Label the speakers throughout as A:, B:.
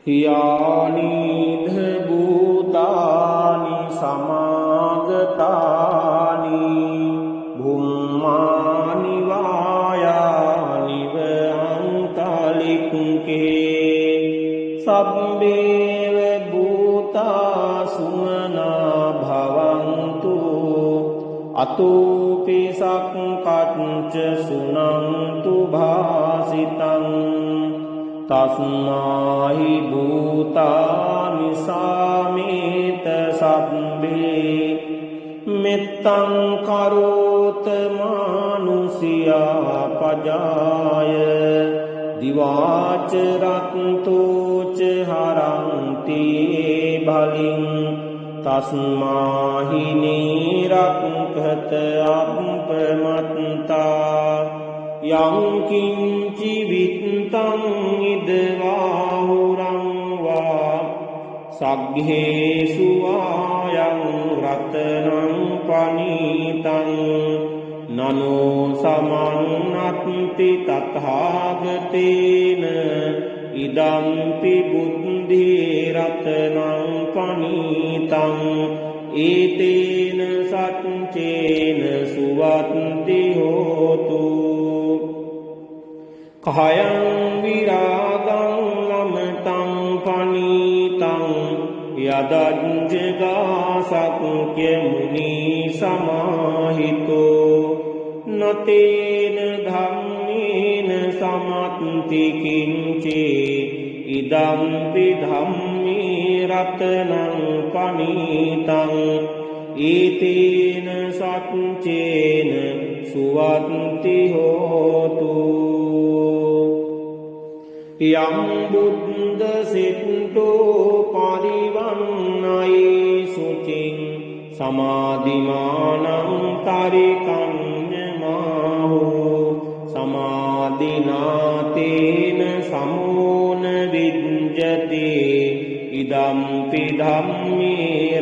A: यानीध भूतानि समागतानि भूमानि वायानि व अन्तरिक्षे सब्बेव भूता सुमना भवन्तु अतोऽपि सक्कच्च सुनन्तु भासितं तस्माहि भूतानि सामेत सब्बे मित्तं करोत मानुषिया पजाय दिवाच रक्तोच हरन्ति बलिं तस्माहि निरक्खत अपमत्ता यं किञ्चि वित्तं इदवाहुरं वा सग्घेषु आयं रत्नं पनीतं ननो समन्नत्ति तथागतेन इदम्पि बुद्धिरत्नं पनीतं एतेन सच्चेन सुवन्ति होतु कायं विरागं लमतं पनीतं यदज्जगासक्यमुनिसमाहितो न तेन धम्मेन समन्ति किञ्चे इदम्पि धम्मे रत्नं पनीतं एतेन सच्चेन सुवन्ति होतु यं बुद्धसिद्धो परिवन्नये शुचिं समाधिमानं तरिकन्यमाहो समाधिना तेन समो न विद्यते इदम्पि धम्मे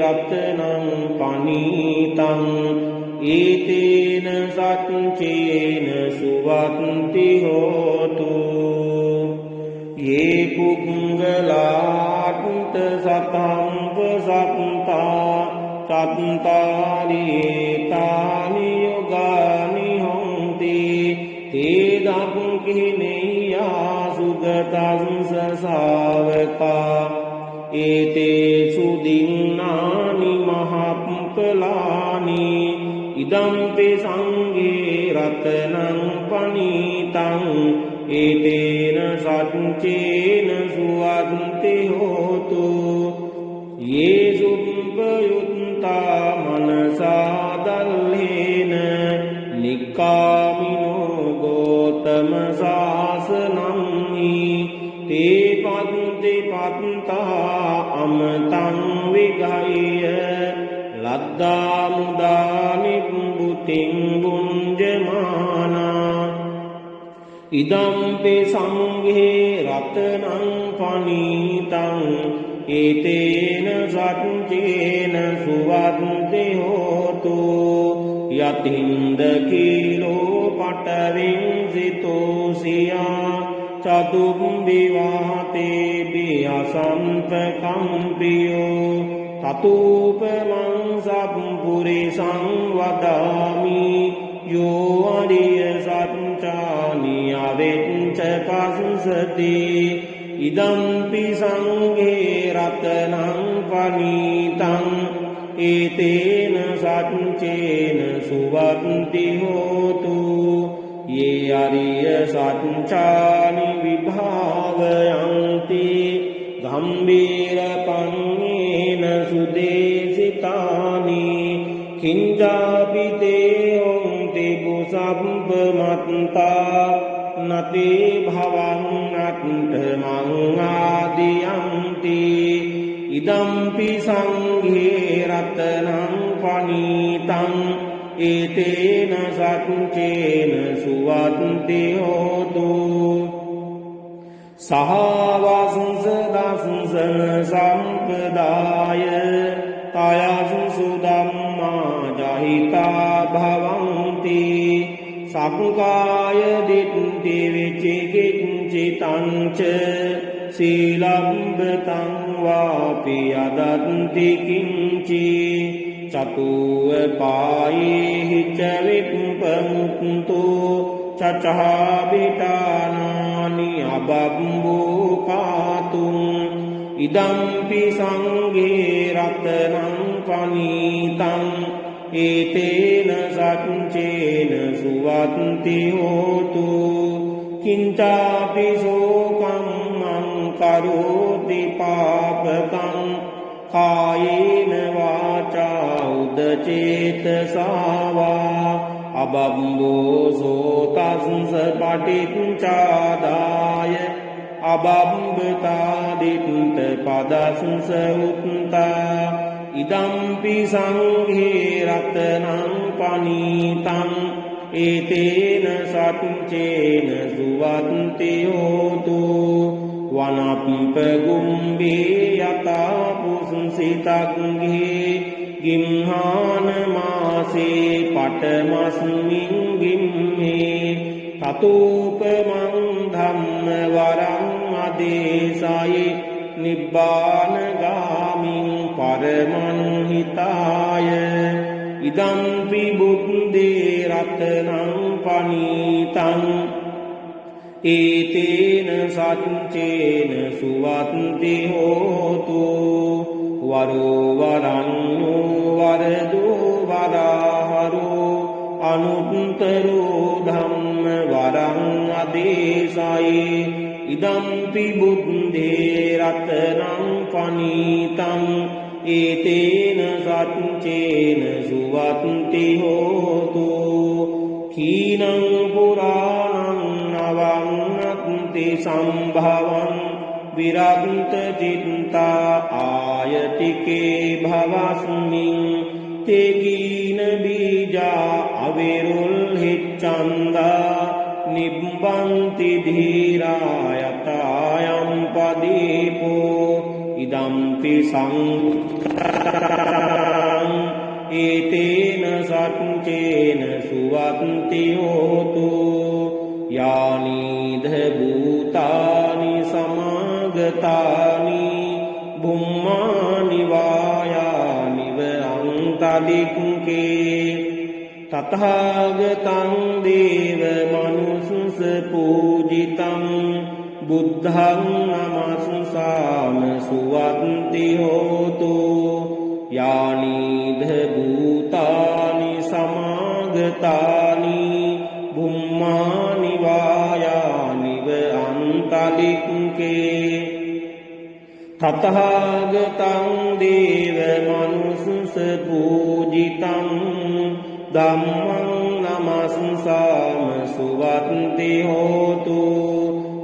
A: रत्नं पनीतं एतेन सच्चेन सुवन्ति होतु ये पुङ्गलान्तशतम्पसप्ता चत्तारीतानि युगानि हन्ति तेदङ्किनेया सुगतं सावका एतेषु दिनानि महाफलानि इदम्पि संगे रत्नं पनीतं एतेन सच्चेन सुवन्ति होतु ये सुपयुक्ता मनसा दल्लेन निक्कामिनो गौतमशासनं ते पन्ति पन्ता अमृतं विगह्य लद्धा मुदा निम्बुतिं भुञ्जमाना इदम्पि संघे रत्नं पनीतं एतेन सच्चेन सुवन्ति होतु यतीन्द्रकीलो पटविंसितोषिया चतुर्विवातेभियसन्तकम्पियो ततोपमं सम्पुरुषं वदामि यो अरियसञ्चानि अवेच्च पश्यति इदम्पि संघे रत्नं पनीतं एतेन सच्चेन सुवन्ति होतु ये अरियसञ्चानि विभावयन्ति गम्भीरपण्येन सुदेशितानि किञ्चापि ते होन्ति भुसम्पमत्ता न ते भवन्नट्ठमङ्गादियन्ति इदम्पि संघे रत्नं पनीतं एतेन सच्चेन सुवन्ति होतु सहावंशदंशन सम्प्रदाय तयासु सुधम्मा जहिता भवन्ति सकुकाय दिट्टि विचिकिञ्चितं च සීලබ්බතං වාපි අදත්ති කිංචි චතුව පායේහි ච විප්පමුක්ඛු චචාබිතානානි අබබ්බෝකාතුං ඉදම්පි සංඝේ රත්නං පනීතං ඒතේන සච්චේන සුවත්ති හෝතු කිංචාපි සෝකං මං කරෝති පාපකං කායේන වාචා උදචේතසා වා අබබ්බෝ සෝතස්ස පටිච්චාදාය අබබ්බතාදිත්ත පදස්ස උත්තා ඉදම්පි සංඝේ රත්නං පනීතං ඒතේන සච්චේන සුවත්ති හෝතු වනප්පගුම්බේ යතා පුස්සිතග්ගේ ගිම්හාන මාසේ පටමස්මින් ගිම්මේ තතූපමං ධම්ම වරං අදේසයි නිබ්බානගාමින් පරමං හිතාය ඉදම්පි බුද්දේ රත්නං පනීතං ඒතේන සච්චේන සුවත්ති හෝතු වරෝ වරන්නෝ වරදෝ වරහරෝ අනුත්තරෝ ධම්ම වරං අදේසයි ඉදම්පි බුද්දේ රත්නං පනීතං ඒතේන සච්චේන සුවත්ති හෝතු කීනං පුරාණං නවන්නත්ති සම්භවං විරක්ත චිත්තා ආයතිකේ භවස්මින් තේකීන බීජා අවිරුල් හිච්ඡන්දා නිබ්බන්ති ධීරායතායම් පදීපෝ ඉදම්පි සංඝං ඒතේන සච්චේන සුවත්ති හෝතු යානීධ භූතානි සමාගතානි බුම්මානි වායානිව අන්තලික්කේ තථාගතං දේව මනුස්ස පූජිතං බුද්ධං නමස්සාම සුවත්ති හෝතු යානීධ භූතානි සමාගතානි බුම්මානි වායානිව අන්තලික්කේ තථාගතං දේව මනුස්ස පූජිතං ධම්මං නමස්සාම සුවත්ති හෝතු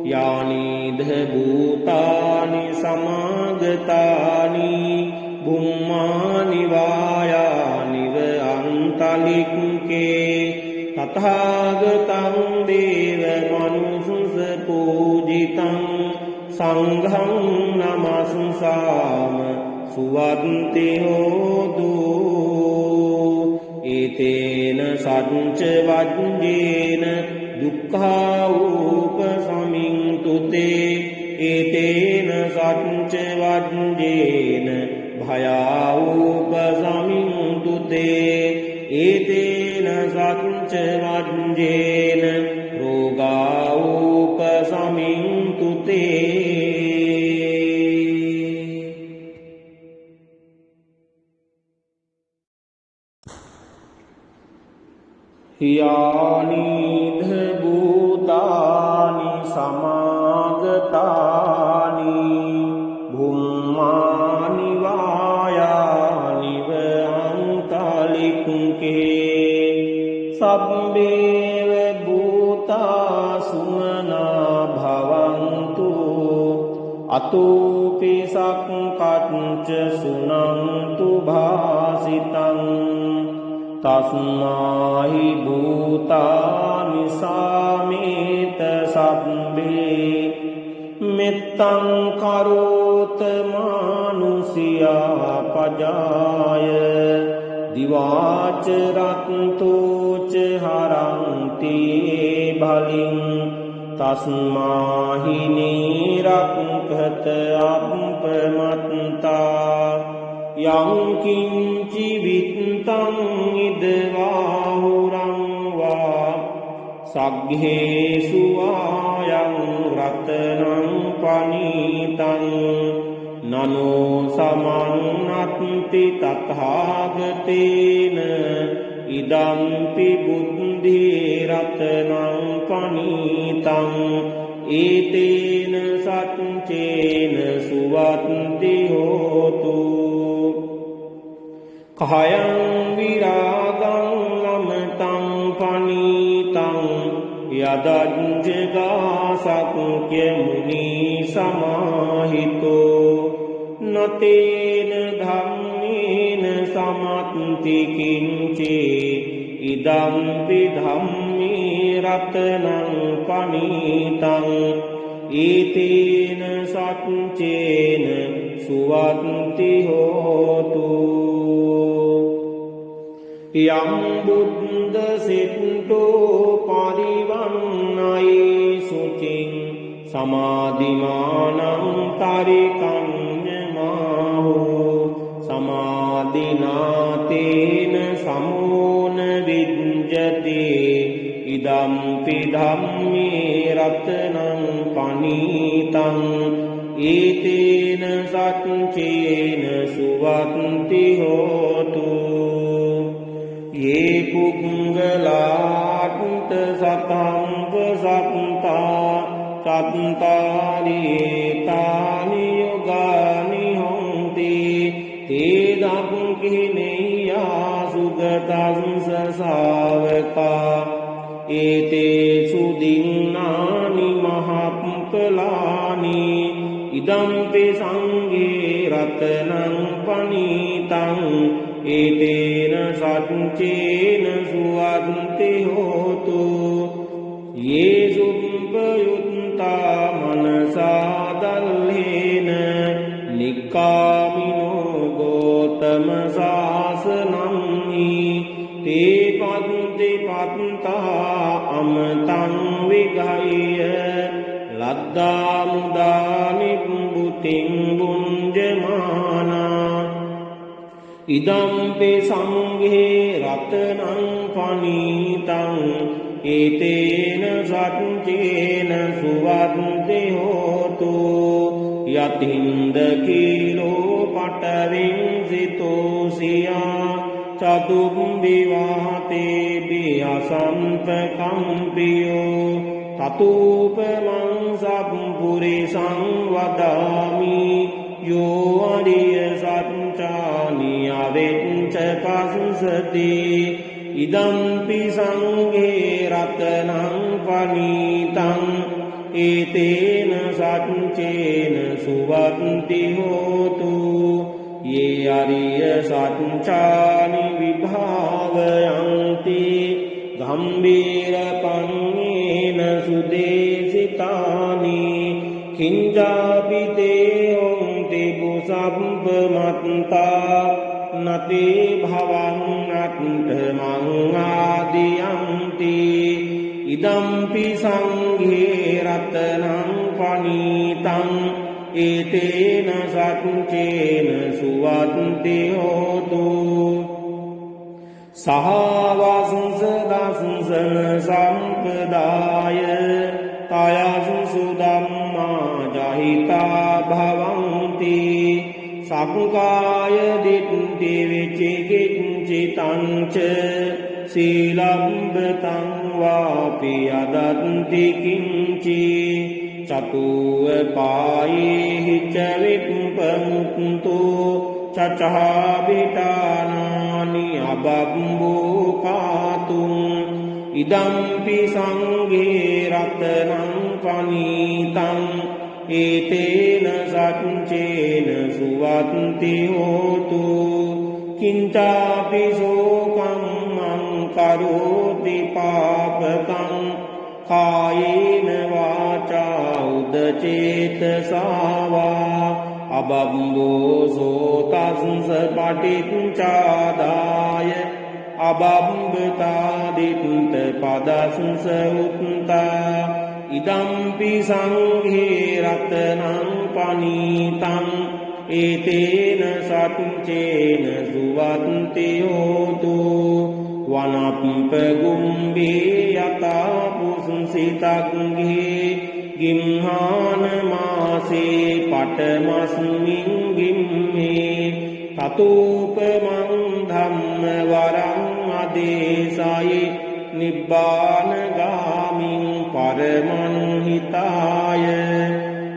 A: යානීධ භූතානි සමාගතානි බුම්මානි වායානිව අන්තලික්කේ තථාගතං දේව මනුස්ස පූජිතං සංඝං නමස්සාම සුවත්ති හෝතු ඒතේන සච්ච වජ්ජේන දුක්ඛා උපසමින්තුතේ ඒතේන සච්ච වජ්ජේන භයා උපසමින්තුතේ ඒතේන සච්ච වජ්ජේන රෝගා උපසමින්තුතේ යානීධ භූතානි සමාගතානි භුම්මානි වායානිව අන්තලික්කේ සබ්බේව භූතා සුමනා භවන්තු අතෝපි සක්කච්ච සුනන්තු භාසිතං තස්මාහි භූතානි සාමේත සබ්බේ මෙත්තං කරෝත මානුසියා පජාය දිවාච රත්තෝච හරන්ති බලින් तस्माहि निरक्षत अपमत्ता यं किञ्चि वित्तं इद्बाहुरं वा सग्घेषु आयं रत्नं पनीतं ननो समन्नत्ति तथागतेन इदम्पि बुद्धिरत्नं पनीतं एतेन सच्चेन सुवन्ति होतु कायं विरागं लमतं पनीतं यदज्जगासक्यमुनि समाहितो न तेन धम्मेन समन्ति किञ्चे इदम्पि धम्मे रत्नं पनीतं एतेन सच्चेन सुवन्ति होतु यं बुद्धसिद्धो परिवन्नये शुचिं समाधिमानं तरिकन्यमाहो समाधिना तेन समो न विद्यते इदम्पि धम्मे रत्नं पनीतं एतेन सच्चेन सुवन्ति होतु ये पुङ्गलान्त सताम्बसप्ता चत्तारि एतानि युगानि हन्ति ते दम्किनेया सुगतंस सावका एतेषु दिनानि महाफलानि इदम्पि संगे रत्नं पनीतं एतेन सच्चेन सुवन्ति होतु ये सुपयुक्ता मनसा दल्लेन निक्कामिनो गौतम शासनं ते पन्ति पन्ता अमृतं विगह्य लद्दा मुदा निम्बुतिं भुञ्जमाना इदम्पि संघे रत्नं पनीतं एतेन सच्चेन सुवन्ति होतु यतिन्दकीलो पटविंसितोषिया चतुर्विवाते असम्पकम्पियो ततोपमं सम्पुरिसं वदामि यो अरिय सच्चानि अवेच्च पश्यति इदम्पि संघे रत्नं पनीतं एतेन सच्चेन सुवन्ति होतु ये अरिय सच्चानि विभावयन्ति गम्भीरपण्येन सुदेशितानि किञ्चापि ते होन्ति भूसम्पमत्ता न ते भवन्नट्ठमङ्गादियन्ति इदम्पि संघे रत्नं पनीतं एतेन सच्चेन सुवन्ति होतु सहावंसदंसन सम्पदाय तयसु धम्मा जहिता भवन्ति सकुकाय दिट्टि विचिकिञ्चितं च शीलम्बतं वापि यदन्ति किञ्चि चतुर्पायैः च विपुपमुक्तो चचाभिटानानि अबम्बुकातुम् इदम्पि संघे रत्नं पनीतं एतेन सच्चेन सुवन्ति होतु किञ्चापि शोकं मं करोति पापकं कायेन वाचा उदचेतसा वा अबम्बोसो तस्स पठिञ्चादाय अबम्बतादित पदंस उत्ता ඉදම්පි සංඝේ රතනං පනීතං ඒතේන සච්චේන සුවත්ති හෝතු වනප්පගුම්බේ යතා පුසුසිතග්ගේ ගිම්හාන මාසේ පටමස්මින් ගිම්මේ තතූපමං ධම්ම වරං අදේශයි නිබ්බානගාමින් පරමං හිතාය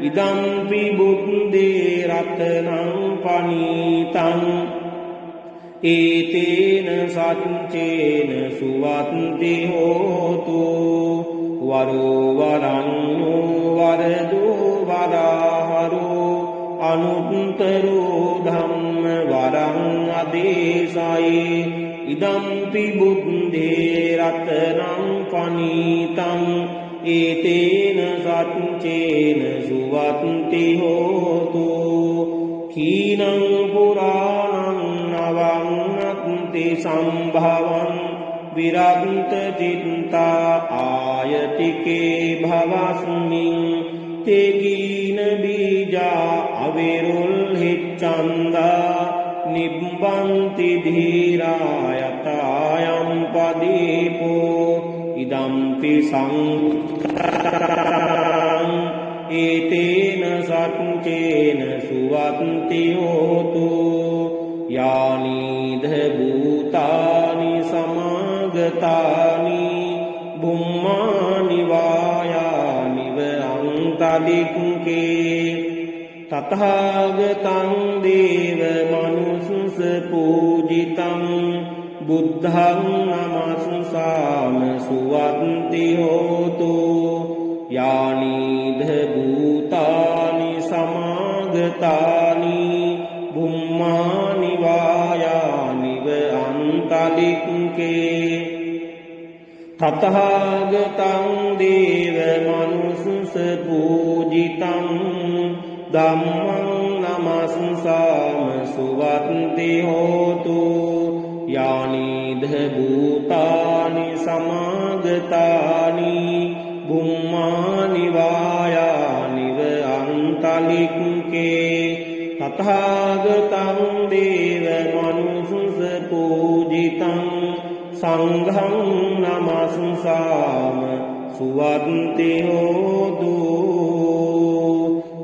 A: ඉදම්පි බුද්දේ රතනං පනීතං ඒතේන සච්චේන සුවත්ති හෝතු වරෝ වරන්නෝ වරදෝ වරහරෝ අනුත්තරෝ ධම්ම වරං අදේශයි ඉදම්පි බුද්දේ රතනං පනීතං ඒතේන සච්චේන සුවත්ති හෝතු කීනං පුරාණං නවන්නත්ති සම්භවං විරන්ත චිත්තා ආයතිකේ භවස්මින් තේගීන බීජා අවිරුල් හිච්ඡන්දා නිබ්බන්ති ධීරායතායම් පදීපෝ ඉදම්පි සංඝං ඒතේන සච්චේන සුවත්ති හෝතු යානීධ භූතානි සමාගතානි බුම්මානි වායානිව අන්තදික්කේ තථාගතං දේව මනුස්ස පූජිතං බුද්ධං නමස්සාම සුවත්ති හෝතු යානීධ භූතානි සමාගතානි බුම්මානි වායානිව අන්තදික්කේ තථාගතං දේව මනුස්ස පූජිතං ධම්මං නමස්සාම සුවත්ති හෝතු යානීධ භූතානි සමාගතානි බුම්මානි වායානිව අන්තලික්කේ තථාගතං දේව මනුස්ස පූජිතං සංඝං නමස්සාම සුවත්ති හෝතු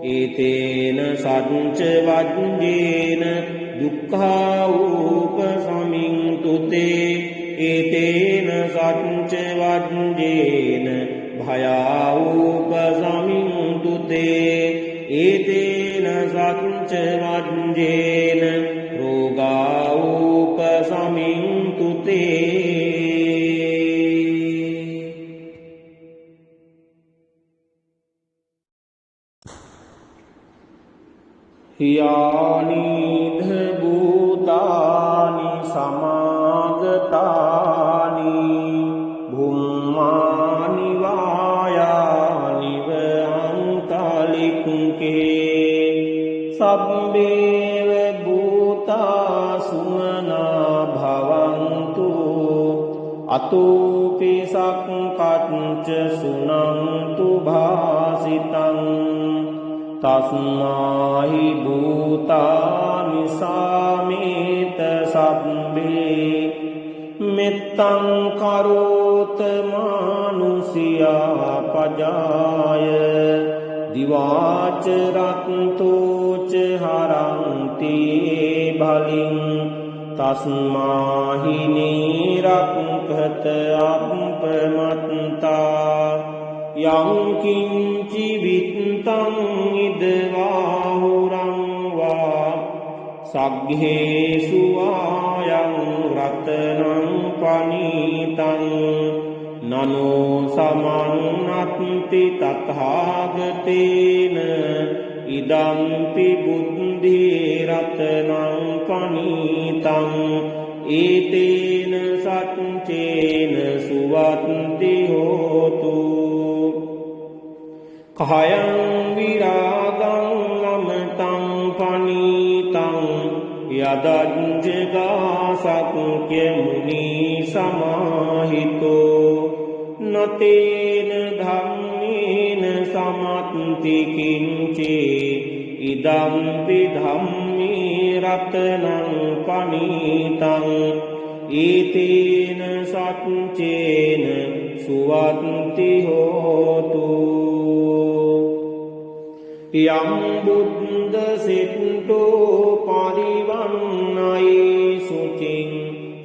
A: ඒතේන සච්ච වජ්ජේන දුක්ඛා උපසමින්තුතේ ඒතේන සච්ච වජ්ජේන භයා උපසමින්තුතේ ඒතේන සච්ච වජ්ජේන රෝගා උපසමින්තුතේ යානීධ භූතානි සමාගතානි භුම්මානි වායානිව අන්තලික්කේ සබ්බේව භූතා සුමනා භවන්තු අතෝපි සක්කච්ච සුනන්තු භාසිතං තස්මාහි භූතානි සාමේත සබ්බේ මෙත්තං කරෝත මානුසියා පජාය දිවාච රත්තෝච හරන්ති බලින් තස්මාහි නීරක්ඛත අප්පමත්තා යං කිංචි විත්තං ඉදවාහුරං වා සග්ගේසු ආයං රතනං පනීතං නනෝ සමන්නත්ති තථාගතේන ඉදම්පි බුද්ධේ රතනං පනීතං ඒතේන සච්චේන සුවත්ති හෝතු කයං විරාගං ලමතං පනීතං යදජ්ජගාසක්්‍ය මුනි සමාහිතෝ නතේන ධම්මේ समत्ति किञ्चे इदम्पि धम्मे रत्नं पनीतं एतेन सच्चेन सुवन्ति होतु यं बुद्ध सिद्धो परिवन्नये शुचिं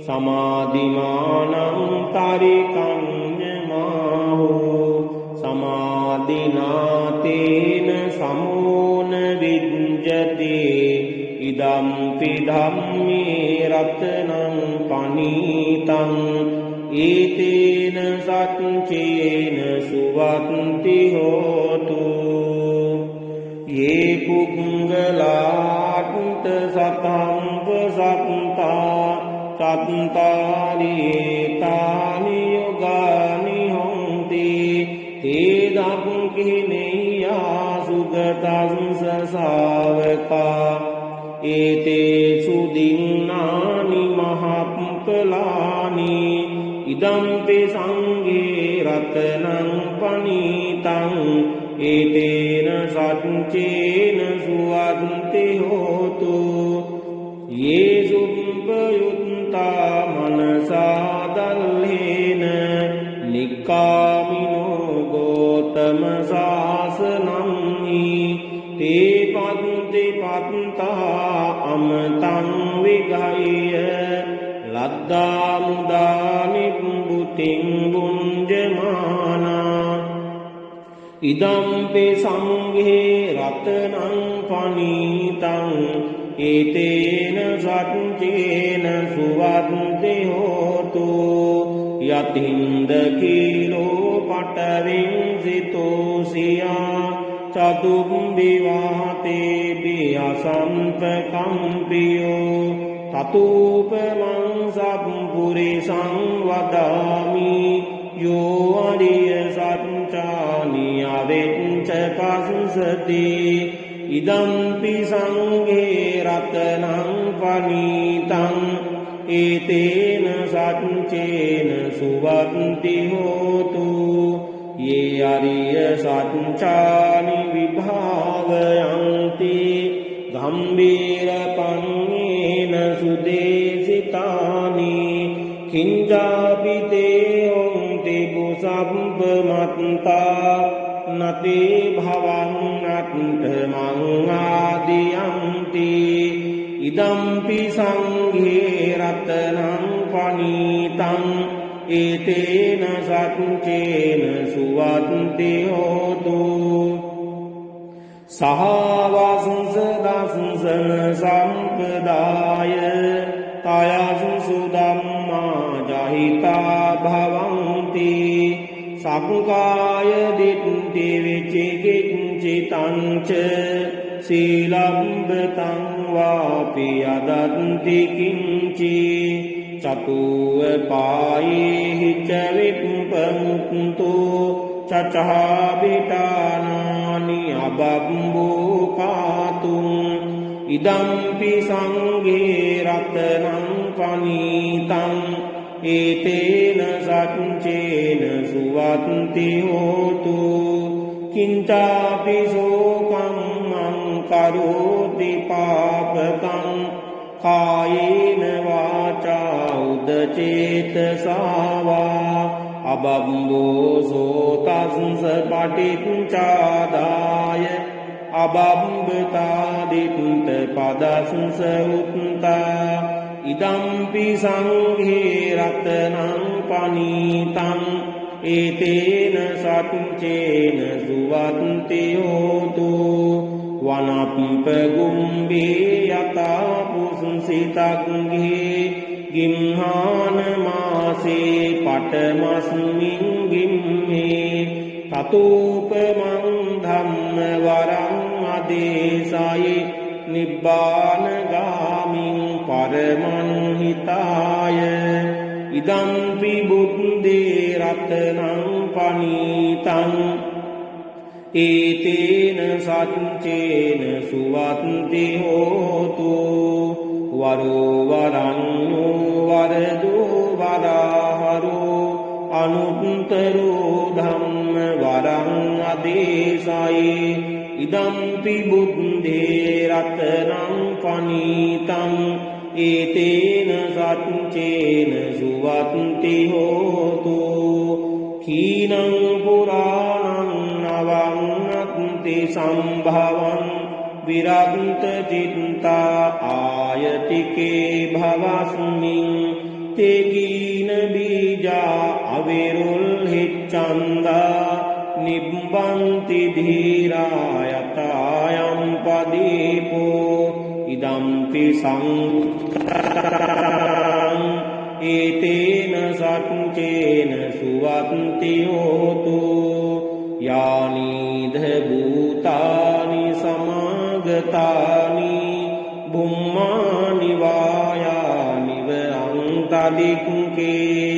A: समाधिमानं तरिकन्यमाहो समाधिनातेन समो न विद्यते इदम्पि धम्मे रत्नं पनीतं एतेन सच्चेन सुवन्ति होतु ये पुंगलान्त सतंप सत्ता चत्तारि एतानि योगानि हन्ति ते दम्किनेया सुगतंस सावका एतेषु दिन्नानि महाफलानि इदम्पि संघे रत्नं पनीतं एतेन सच्चेन सुवन्ति होतु ये सुपयुक्ता मनसा दल्लेन निक्कामिनो गौतम शासनं ते पन्ति पन्ता अमृतं विगह्य लद्दा मुदा निम्बुतिं भुञ्जमाना इदम्पि संघे रत्नं पनीतं एतेन सच्चेन सुवन्ति होतु यतिन्दकीलो पटविंसितोषिया चतुर्विवातेभ्यः सम्पकम्पियो ततोपमं सम्पुरुषं वदामि यो अरिय सच्चानि अवेच्च पश्यति इदम्पि संघे रत्नं पनीतं एतेन सच्चेन सुवन्ति होतु ये अरिय सच्चानि विभावयन्ति गम्भीरपण्येन सुदेशितानि किञ्चापि ते हन्ति भूसम्पमत्ता न ते भवन्नन्तमङ्गादियन्ति इदम्पि संघे रत्नं पनीतं एतेन सच्चेन सुवन्ति होतु सहावंसदंसन सम्पदाय तयसु धम्मा जहिता भवन्ति सकुकाय दिट्टि विचिकिञ्चितं च शीलम्बतं वापि यदन्ति किञ्चि चतुर्पाये च विपुपमुक्तो चचाभिटानानि अबम्बुकातुम् इदम्पि संघे रत्नं पनीतं एतेन सच्चेन सुवन्ति होतु किञ्चापि शोकं मं करोति पापकं कायेन वाचा उदचेतसा वा अबम्बोसो तंस पठिञ्चादाय अबम्बतादिन्त पदंस उत्ता इदम्पि संघे रत्नं पनीतं एतेन सच्चेन सुवन्ति होतु वनपगुम्बे यथा पुंसितगृहे गिम्हानमासे पटमस्मिन् गिम्हे ततोपमं धम्मवरम् अदेशाये निब्बानगामिं परमं हिताय इदम्पि बुद्धे रत्नं पनीतं एतेन सच्चेन सुवन्ति होतु वरो वरन्यो वरदो वराहरो अनुत्तरो धम्म वर වරං අදේශයි ඉදම්පි බුද්ධේ රතනං පනීතං ඒතේන සච්චේන සුවත්ති හෝතු කීනං පුරාණං නවං අත්ති සම්භවං විරන්ත චිත්තා ආයතිකේ භවස්මින් තේකීන බීජා අවිරුල් හිච්ඡන්දා නිබ්බන්ති ධීරායතායම් පදීපෝ ඉදම්පි සංඝං ඒතේන සච්චේන සුවත්ති හෝතු යානීධ භූතානි සමාගතානි බුම්මානි වායානිව අන්තදික්කේ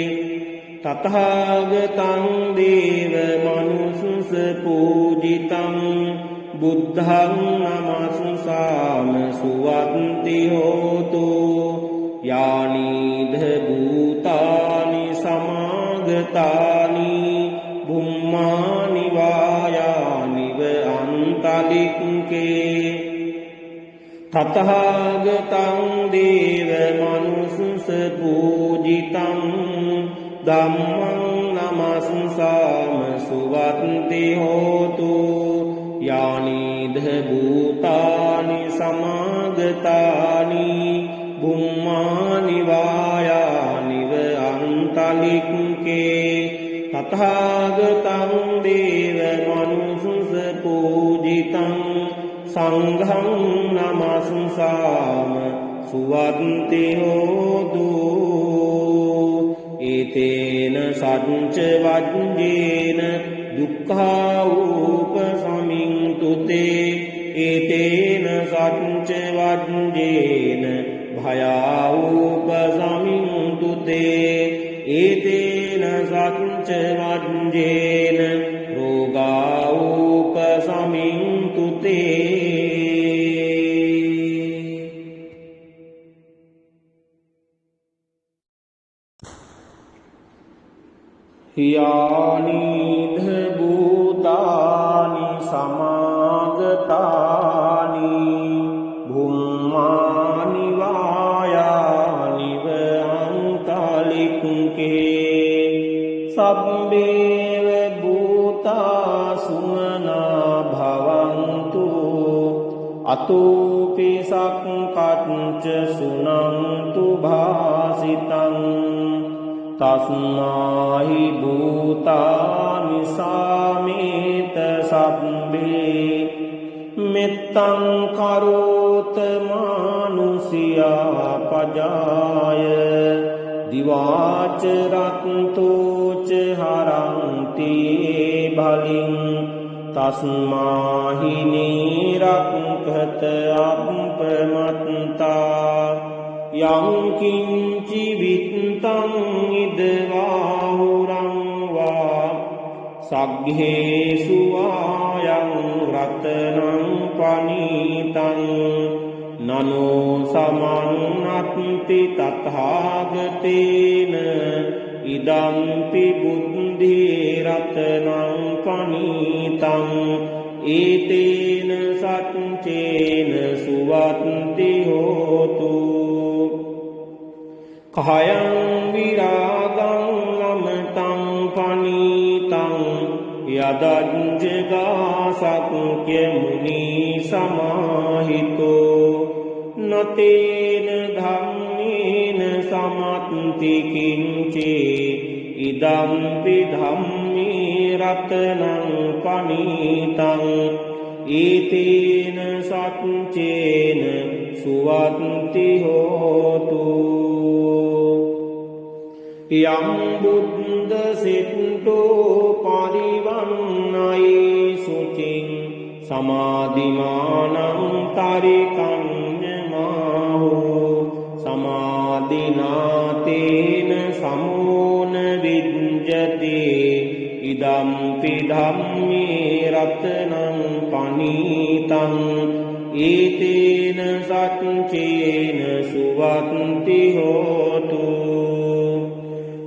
A: තථාගතං දේව මනුස්ස පූජිතං බුද්ධං නමස්සාම සුවත්ති හෝතු යානීධ භූතානි සමාගතානි බුම්මානි වායානිව අන්තදික්කේ තථාගතං දේව මනුස්ස පූජිතං ධම්මං නමස්සාම සුවත්ති හෝතු යානීධ භූතානි සමාගතානි බුම්මානි වායානිව අන්තලික්කේ තථාගතං දේව මනුස්ස පූජිතං සංඝං නමස්සාම සුවත්ති හෝතු ඒතේන සච්ච වජ්ජේන දුක්ඛා උපසමින්තුතේ ඒතේන සච්ච වජ්ජේන භයා උපසමින්තුතේ ඒතේන සච්ච වජ්ජේන රෝගා උපසමින්තුතේ යානීධ භූතානි සමාගතානි භුම්මානි වායානිව අන්තලික්කේ සබ්බේව භූතා සුමනා භවන්තු අතෝපි සක්කච්ච සුනන්තු භාසිතං තස්මාහි භූතානි සාමේත සබ්බේ මෙත්තං කරෝත මානුසියා පජාය දිවාච රත්තෝච හරන්ති භලින් තස්මාහි නීරක්ඛත අප්පමත්තා යං කිංචි විත්තං ඉදවාහුරං වා සග්ගේසු ආයං රතනං පනීතං නනෝ සමන්නත්ති තථාගතේන ඉදම්පි බුද්ධේ රතනං පනීතං ඒතේන සච්චේන සුවත්ති හෝතු කයං විරාගං ලමතං පනීතං යදජ්ජගා සක්්‍ය මුනි සමාහිතෝ නතේන ධම්මේන සමත්ති කිංචේ ඉදම්පි ධම්මේ රතනං පනීතං ඒතේන සච්චේන සුවත්ති හෝතු යම් බුද්ධ සිට්ඨෝ පරිවන්නයි සුචින් සමාධිමානං තරිකඤ්ඤමාහෝ සමාධිනාතේන සමෝන විඤ්ජති ඉදම්පි ධම්මේ රතනං පනීතං ඒතේන සච්චේන සුවත්ති හෝතු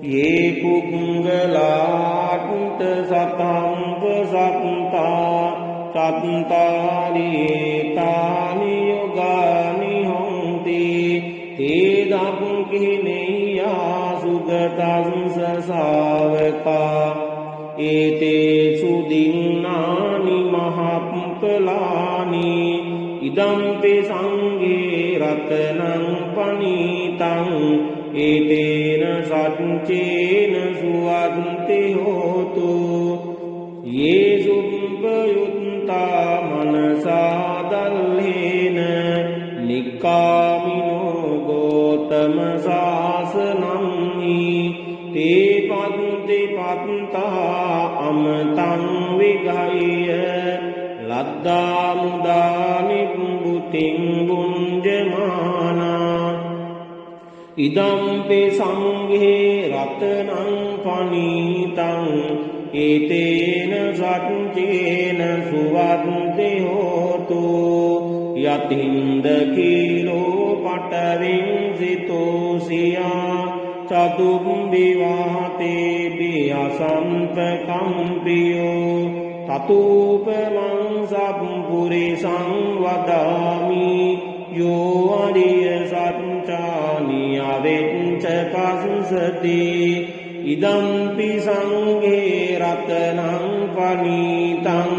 A: ये पुंगलाट सतंग සත්තා චත්තාරි ඒතානි යුගානි හොන්ති තේ දක්ඛිනේයා සුගතස්ස ශාවකා ඒතේසු දින්නානි මහප්පලානි ඉදම්පි සංඝේ රතනං පනීතං ඒතේන සච්චේන සුවන්ති හෝතු යේසුප්පයුත්තා මනසාදල්හේන නික්කාමිනෝ ගෝතම සාසනංහි තේ පත්ති පත්තා අමතං විගහ්‍ය ලද්දා මුදා නිබ්බුතින් බුඤ්ජමානා ඉදම්පි සංඝේ රතනං පනීතං ඒතේන සච්චේන සුවන්ති හෝතු යතින්ද කීලෝ පටවිංසිතෝ සියා චතුම්බිවාතේ බියසම්පකම්පියෝ තතූපමං සම්පුරිසං වදාමි යෝ අරිය සත්‍යානි අවෙච්ච පස්සති ඉදම්පි සංඝේ රතනං පනීතං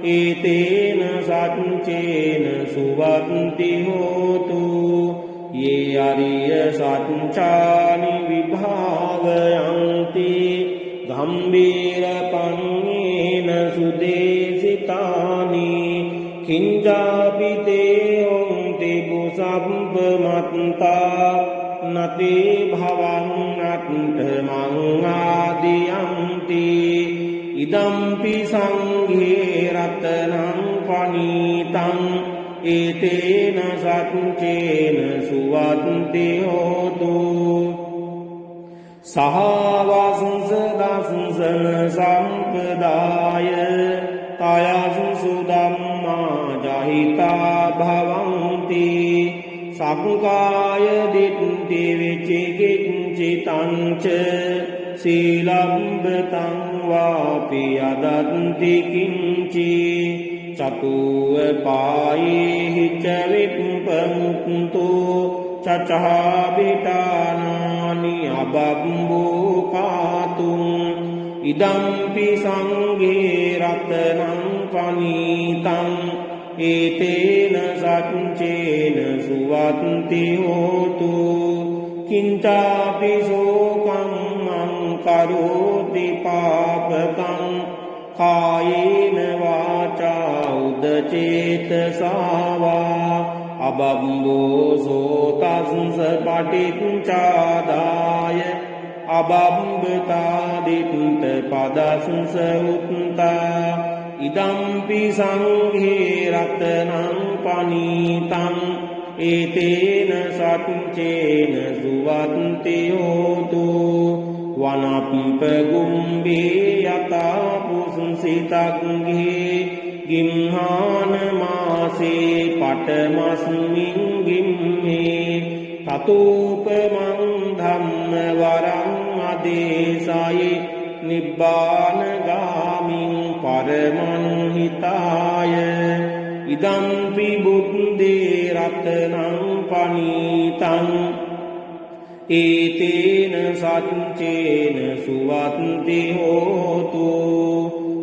A: ඒතේන සච්චේන සුවන්ති හෝතු යේ අරිය සත්‍යානි විභාවයන්ති ගම්බීර පඤ්ඤේන සුදේසිතානි කිංජාපිතේ හොන්ති බුසබ්බමත්තා නතේ භවං අත්තමං ආදියන්ති ඉදම්පි සංඝේ රතනං පනීතං ඒතේන සච්චේන සුවන්ති හෝතු සහවස්ස දස්සන සම්පදාය තයසු ධම්මා ජහිතා භවಂತಿ සක්කාය දිට්ඨි විචිකිච්ඡිතං ච සීලබ්බතං වාපි අදන්ති කිංචි චතුව පායේහි ච විප්පමුක්ඛු චචාබිතානානි අබම්බෝකාතුං ඉදම්පි සංඝේ රතනං පනීතං ඒතේන සච්චේන සුවන්ති හෝතු කිංචාපි සෝකං මං කරෝති පාපකං කායේන වාචා උදචේතසාවා අබම්බෝ සෝතස්ස පටිච්චාදාය අබම්බතාදිත්ත පදස්ස උත්තා ඉදම්පි සංඝේ රතනං පනීතං ඒතේන සච්චේන සුවන්ති හෝතු වනප්ප ගුම්බේ යතා පුසුසිතග්ගේ ගිම්හාන මාසේ පටමස්මින් ගිම්මේ තතූපමං ධම්ම වරං අදේසයි නිබ්බානගාමින් පරමං හිතාය ඉදම්පි බුද්දේ රතනං පනීතං ඒතේන සච්චේන සුවන්ති හෝතු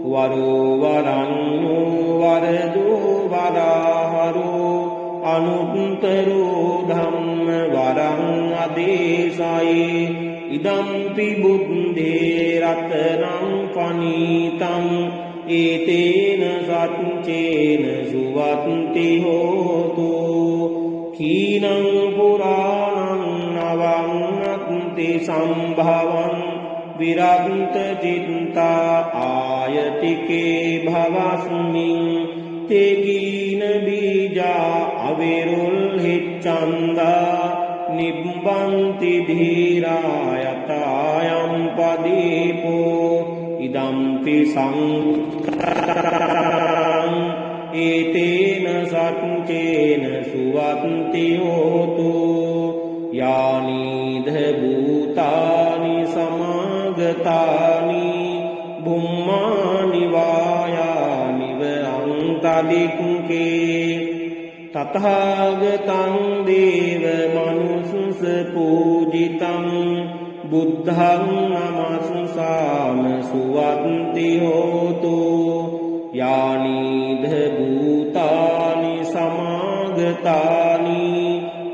A: වරෝ වරඤ්ඤෝ වරදෝ වරහරෝ අනුත්තරෝ ධම්ම වරං අදේසයි ඉදම්පි බුද්දේ රතනං පනීතං ඒතේන සච්චේන සුවන්ති හෝතු කීනං පුරාණං නවං අත්ති සම්භවං විරන්ත චිත්තා ආයතිකේ භවස්මින් තේගීන බීජා අවිරුල් හිච්ඡන්දා නිබ්බන්ති ධීරායතායම් පදීපෝ ඉදම්පි සංඝං ඒතේන සච්චේන සුවන්ති හෝතු යානීධ භූතානි සමාගතානි බුම්මානි වා තලික්කේ තථාගතං දේව මනුස්ස පූජිතං බුද්ධං නමස්සාම සුවත්ති හෝතු යානිධ භූතානි සමාගතානි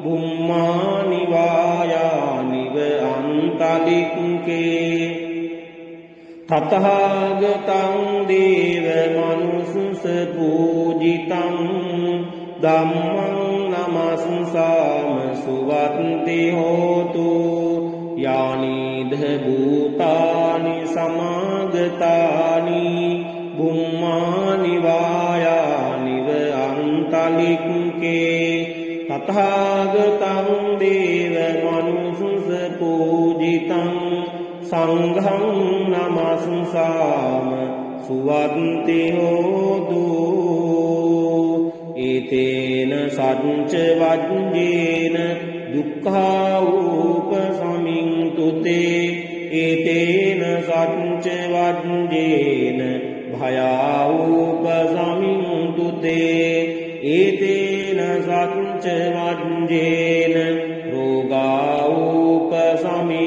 A: බුම්මානි වායානිව අන්තලික්කේ තථාගතං දේව මනුස්ස පූජිතං ධම්මං නමස්සාම සුවත්ති හෝතු යානිධ භූතානි සමාගතානි බුම්මානි වායානිව අන්තලික්කේ තථාගතං දේව මනුස්ස පූජිතං සංඝං නමස්සාම සුවත්ති හෝතු ඒතේන සච්ච වජ්ජේන දුක්ඛා උපසමින්තුතේ ඒතේන සච්ච වජ්ජේන භයා උපසමින්තුතේ ඒතේන සච්ච වජ්ජේන රෝගා උපසමින්තුතේ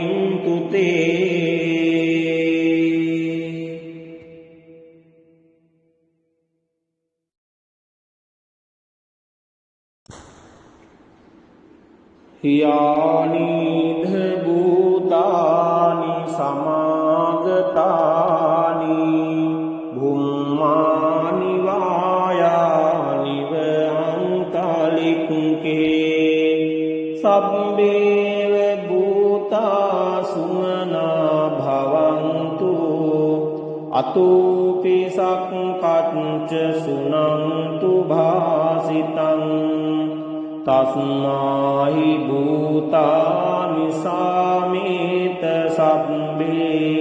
A: යානිධ භූතානි සමාගතානි බුම්මානි වායානිව අන්තලික්කේ සබ්බේව භූතා සුමනා භවන්තු අතෝපි සක්කච්ච සුනන්තු භාසිතං තස්මාහි භූතානි සාමේත සබ්බේ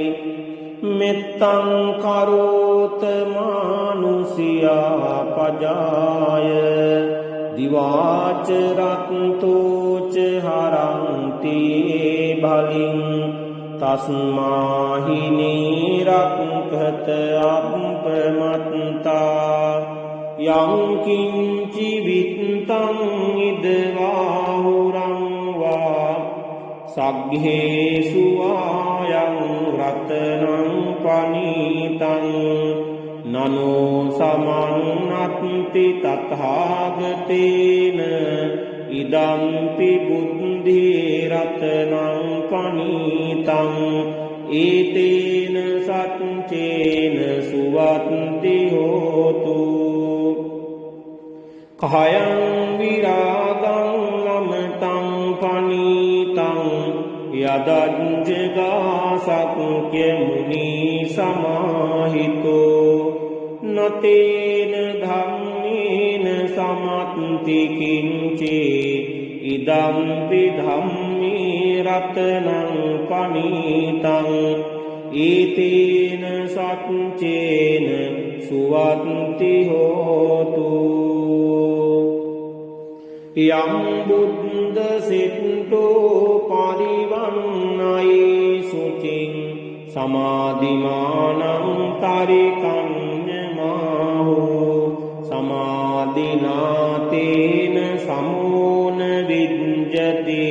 A: මෙත්තං කරෝත මානුසියා පජාය දිවාච රක්තෝච හරන්ති බලින් තස්මාහි නීරක්ඛත අප්පමත්තා යං කිංචි විත්තං ඉදවාහුරං වා සග්ගේසු ආයං රතනං පනීතං නනෝ සමන්නත්ති තථාගතේන ඉදම්පි බුද්ධි රතනං පනීතං ඒතේන සච්චේන සුවත්ති හෝතු කයං විරාගං ලමතං පනීතං යදජ්ජගාසක්ඛ්‍ය මුනි සමාහිතෝ නතේන ධම්මේන සමත්ති කිංචේ ඉදම්පි ධම්මේ රතනං පනීතං ඒතේන සච්චේන සුවත්ති හෝතු යම් බුද්ධ සිට්ඨෝ පරිවන්නයි සුචින් සමාධිමානං තරිකඤ්ඤමාහෝ සමාධිනාතේන සමෝන විඤ්ජති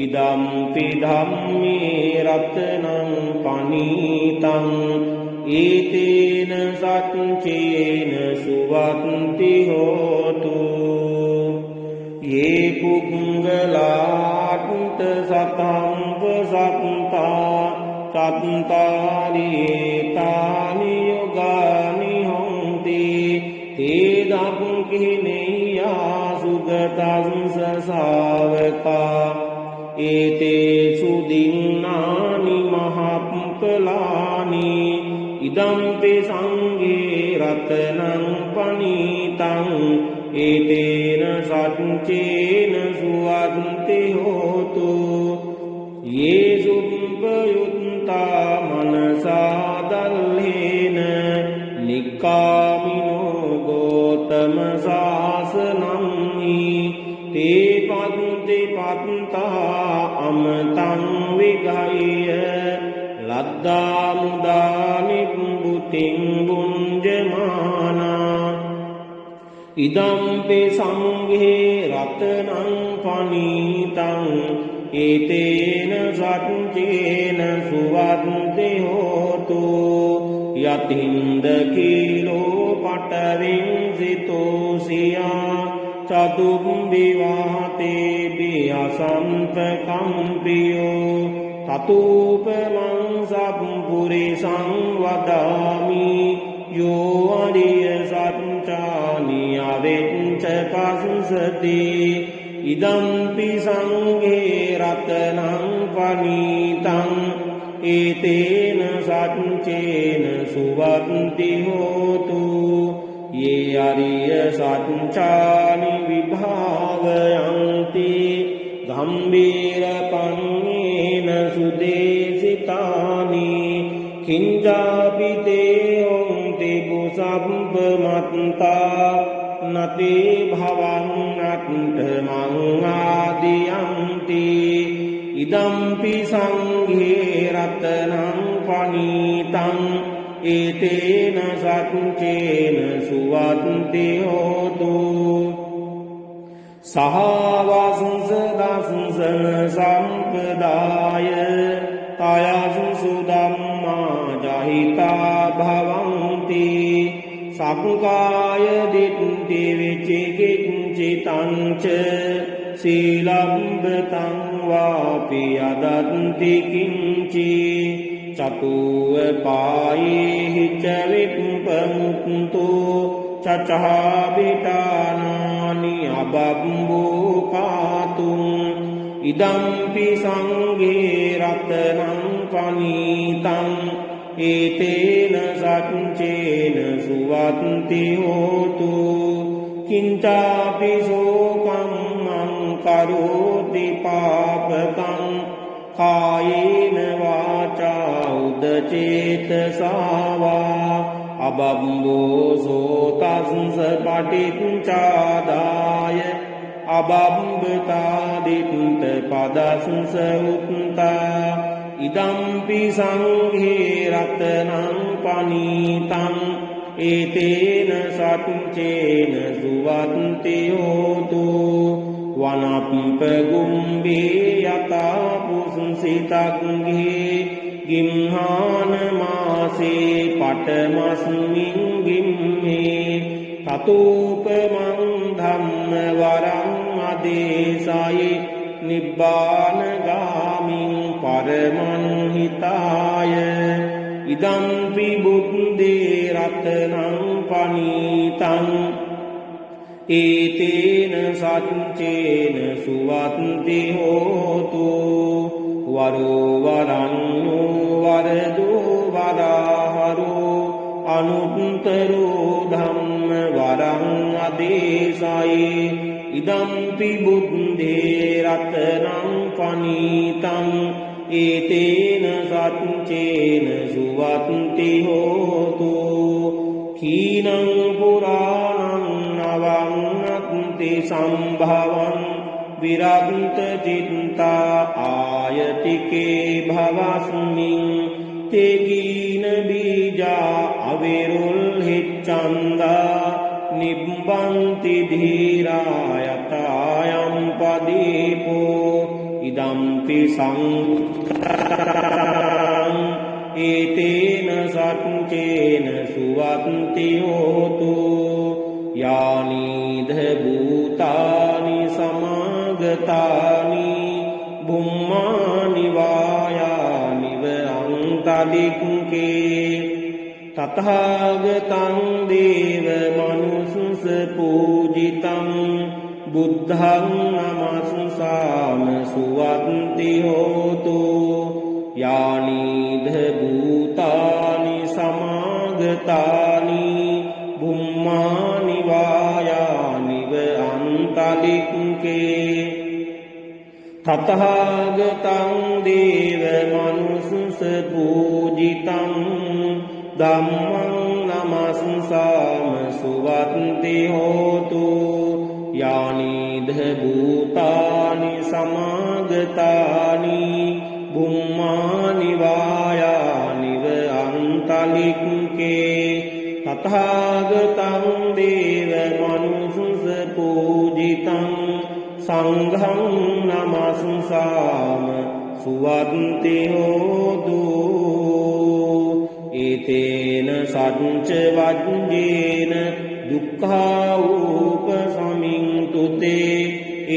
A: ඉදම්පි ධම්මේ රතනං පනීතං ඒතේන සච්චේන සුවත්ති හෝතු ये पुंगलाट सतंग सत्ता तत्तारितानि युगानि होन्ति ते दंकिनेया सुगतं ससावका एतेषु दिन्नानि महापलानि इदम्पि संगे रत्नं पनीतं एतेन सच्चेन सुवन्ति होतु ये सुपयुक्ता मनसा दल्हेन निक्कामिनो गौतम शासनं ते पन्ति पन्ता अमतं विघाय लद्दा मुदा निम्बुतिं भुञ्जमाना ඉදම්පි සංඝේ රතනං පනීතං ඒතේන සච්චේන සුවත්ති හෝතු යතින්ද කීලෝ පටවින් සිතෝසියා චතුම් විවාතේ බියසන්ත කම්පියෝ තතූපමං සම්පුරිසං වදාමි යෝ අරිය සච්චානි අවෙච්ච පස්සති ඉදම්පි සංඝේ රතනං පනීතං ඒතේන සච්චේන සුවත්ති හෝතු යේ අරිය සච්චානි විභාවයන්ති ගම්බීර පන්නේන සුදේසිතානි කිංජාපි තේයොන්ති බුසබ්බ මත්තා නතේ භවං නත්තමං ආදියන්ති ඉදම්පි සංඝේ රතනං පනීතං ඒතේන සච්චේන සුවත්ති හෝතු සහවසංස දසංසන සම්පදාය තයසුසු ධම්මා ජහිතා භවಂತಿ සක්කාය දිට්ඨි විචිකිච්ඡිතං ච සීලබ්බතං වාපි අදත්ති කිංචි චතුව පායේහි ච විප්පමුක්ඛු චචාබිතානානි අබබ්බෝ කාතුං ඉදම්පි සංඝේ රතනං පනීතං ඒතේන සච්චේන සුවත්ති හෝතු කිංචාපි සෝකං මං කරෝති පාපකං කායේන වාචා උදචේතසාවා අබබ්බෝ සෝතස්ස පටිච්චාදාය අබබ්බතාදිත්ත පදස්ස උත්තා ඉදම්පි සංඝේ රතනං පනීතං ඒතේන සච්චේන සුවත්ති හෝතු වනප්පගුම්බේ යතා පුංසිතග්ගේ ගිම්හාන මාසේ පටමස්මින් ගිම්මේ තතූපමං ධම්ම වරං අදේසයි නිබ්බානගාමින් පරමන්හිතාය ඉදම්පි බුද්දේ රතනං පනීතං ඒතේන සච්චේන සුවත්ති හෝතු වරෝ වරන්නෝ වරදෝ වරහරෝ අනුත්තරෝ ධම්ම වරං අදේසයි ඉදම්පි බුද්දේ රතනං පනීතං ඒතේන සච්චේන සුවත්ති හෝතු කීනං පුරාණං නවන්නත්ති සම්භවං විරග්ත චිත්තා ආයතිකේ භවස්මින් තේකීන බීජා අවිරුල් හිච්ඡන්දා නිබ්බන්ති ධීරායතායම් පදීපෝ ඉදම්පි සංඝං ඒතේන සච්චේන සුවත්ති හෝතු යානිධ භූතානි සමාගතානි බුම්මානි වායානිව අන්තලික්කේ තථාගතං දේව මනුස්ස පූජිතං බුද්ධං නමස්සාම සුවත්ති හෝතු යානිධ භූතානි සමාගතානි බුම්මානි වායානිව අන්තලික්කේ තථාගතං දේව මනුස්ස පූජිතං ධම්මං නමස්සාම සුවත්ති හෝතු යානිධ භූතානි සමාගතානි බුම්මානි වායානිව අන්තලික්කේ තථාගතං දේව මනුස්ස पूजितं संघं नमस्साम सुवन्ति होतु एतेन सच्च वज्रेन दुःखावुपशमिन्तु ते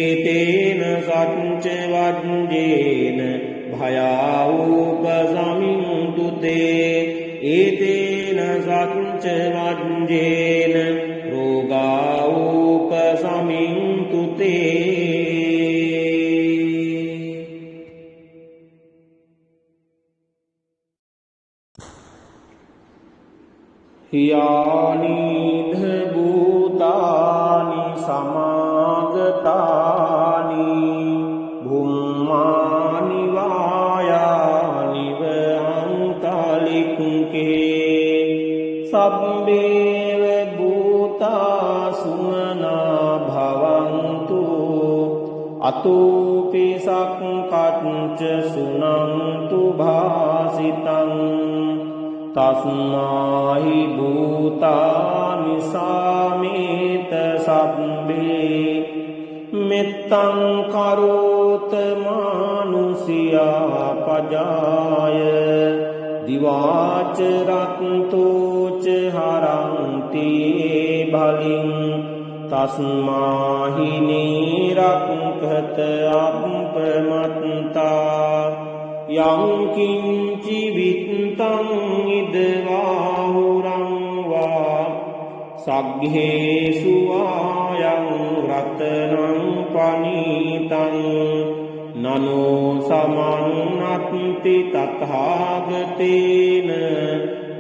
A: एतेन सच्च वज्रेन भयावुपशमिन्तु ते एतेन सच्च वज्रेन रोगावुपशमिन्तु ते यानीध भूतानि समागतानि भूमानि वायानि वन्तलिके सब्बेव भूता सुमना भवन्तु अतोऽपि सक्कच्च सुनन्तु भासितं तस्माहि भूतानि सामेत सब्बे मित्तं करोत मानुषिया पजाय दिवाच रक्तोच हरन्ति बलिं तस्माहि निरङ्कत अपमत्ता यं किञ्चि वित्तं इद्बाहुरं वा सघ्घेषु आयं रत्नं पनीतं ननो समन्नत्ति तथागतेन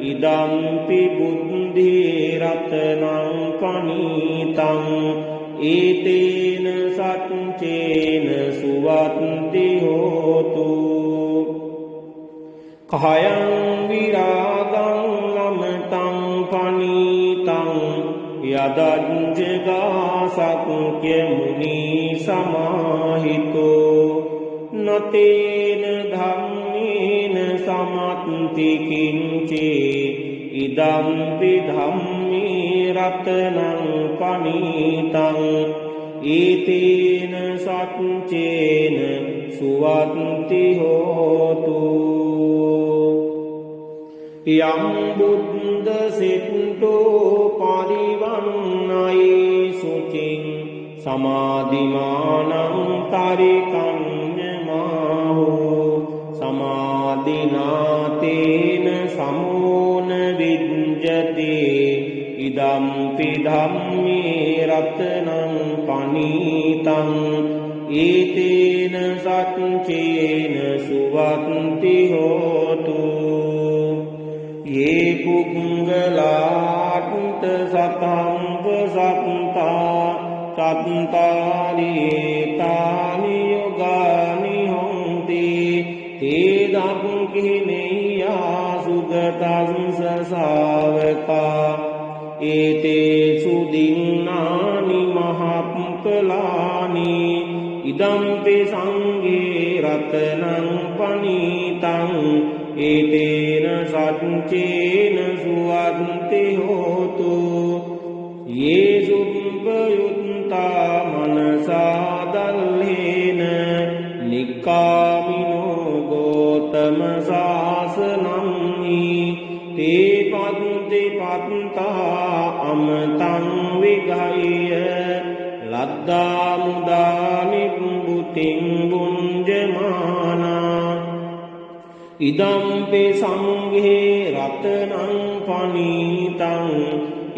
A: इदम्पि बुद्धिरत्नं पनीतं एतेन सच्चेन सुवन्ति होतु कायं विरागं लमतं पनीतं यदज्जगासक्यमुनिसमाहितो न तेन धम्मेन समन्ति किञ्चे इदम्पि धम्मे रत्नं पनीतं एतेन सच्चेन सुवन्ति होतु यं बुद्धसिद्धो परिवन्नये शुचिं समाधिमानं तरिकन्यमाहो समाधिना तेन समो न विद्यते इदम्पि धम्मे रत्नं पनीतं एतेन सच्चेन सुवन्ति होतु ये पुङ्गलान्त सतम्पसप्ता चत्तारि एतानि युगानि हन्ति ते दङ्किनेया सुगतं ससावका एतेषु दिन्नानि महापुङ्गलानि इदम्पि सङ्गे रत्नं पनीतं एतेन सच्चेन सुवन्ति होतु ये सुपयुक्ता मनसा दल्लेन निक्कामिनो गौतमशासनं हि ते पन्ति पन्ता अमृतं विगह्य लब्धामुदानि बुद्धिं भुञ्जमाना इदम्पि सङ्घे रत्नं पनीतं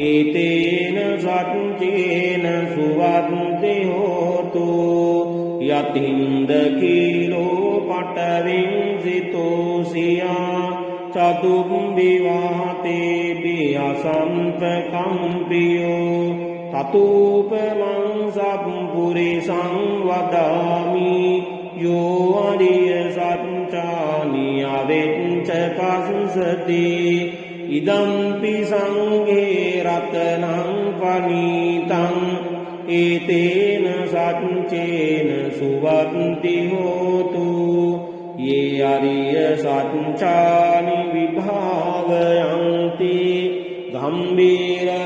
A: एतेन सच्चेन सुवन्ति होतु यतीन्द्रकीलो पटविंसितोषिया चतुर्विवातेभ्यः सम्प्रकम्प्यो ततोपमं सम्पुरुषं वदामि यो अरियसच्चानि अवेच्च पश्यति इदम्पि सङ्घे रत्नं पनीतं एतेन सच्चेन सुवन्ति होतु ये अरियसच्चानि विभावयन्ति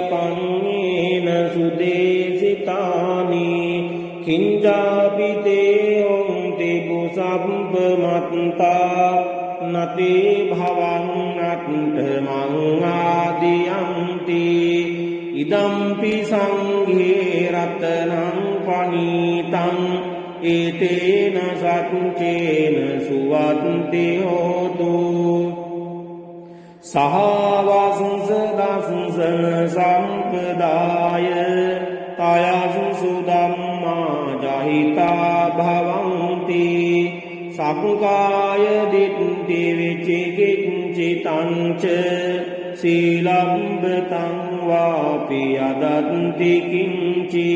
A: गम्भीरपण्येन सुदेशिक චිත්තානි කිංජාපි තේ හොන්ති බුසප්පමත්තා නතේ භවං අත්තමං ආදියන්ති ඉදම්පි සංඝේ රතනං පනීතං ඒතේන සච්චේන සුවත්ති හෝතු සහවසංස දසංසන සම්පදාය තයසුසු ධම්මා ජහිතා භවಂತಿ සක්කාය දිට්ඨි විචිකිච්ඡිතං ච සීලබ්බතං වාපි අදත්ති කිංචි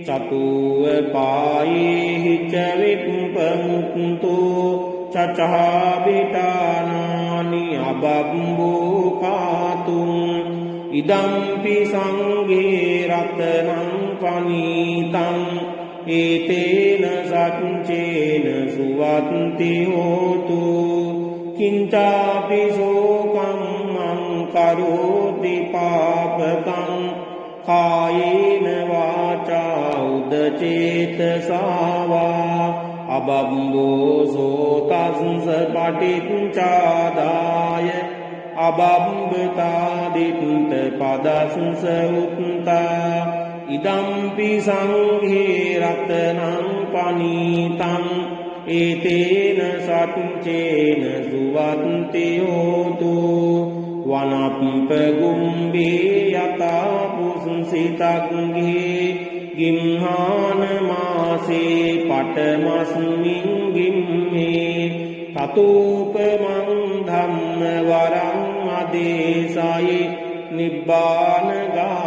A: චතුව පායේහි ච විප්පමුක්තු චචාබිතානානි අබබ්බෝකාතුං ඉදම්පි සංඝේ රතනං පනීතං ඒතේන සච්චේන සුවත්ති හෝතු කිංචාපි සෝකං මං කරෝති පාපකං කායේන වාචා උදචේතසාවා අබබ්බෝ සෝතස්ස පටිච්චාදාය අබබ්බතාදිත්ත පදස්ස උත්තා ඉදම්පි සංඝේ රතනං පනීතං ඒතේන සච්චේන සුවත්ති හෝතු වනප්පගුම්බේ යතා පුංසිතග්ගේ ගිම්හාන මාසේ පටමස්මින් ගිම්මේ තතූපමං ධම්ම වරං අදේශයි නිබ්බානගාමින්